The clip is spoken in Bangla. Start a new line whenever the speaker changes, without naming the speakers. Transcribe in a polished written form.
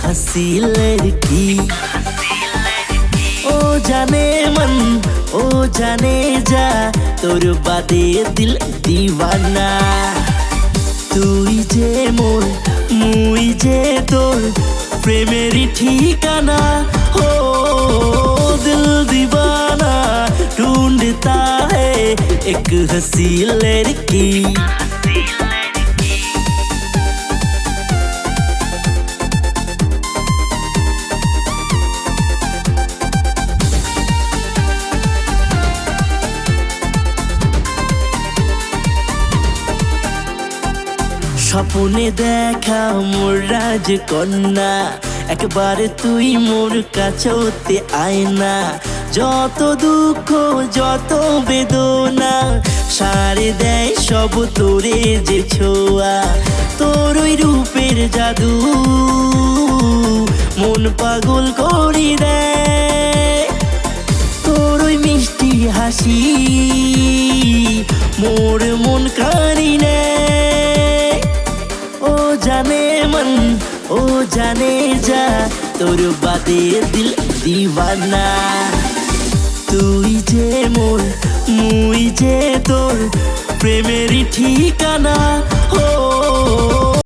हंसी लड़की। ओ जाने मन ओ जाने जा তোর বাদে দিল দিওয়ানা। তুই যে মোর মুই যে তোর প্রেমেরই ঠিকানা। हो दिल दीवाना ढूंढता है एक हंसी लड़की। স্বপ্নে দেখা মোর রাজকন্যা, একবার তুই মোর কাছেতে আয় না। যত দুঃখ যত বেদনা সারে দেয় সব তোরে যে ছোঁয়া। তোর ওই রূপের জাদু মন পাগল করি দেয়। তোর ওই মিষ্টি হাসি মোর মন কারি নেয়। ओ जाने मन ओ जाने जा তোর বাদে দিল দিওয়ানা। তুই যে মোর মুই যে তোর প্রেমেরই ঠিকানা। हो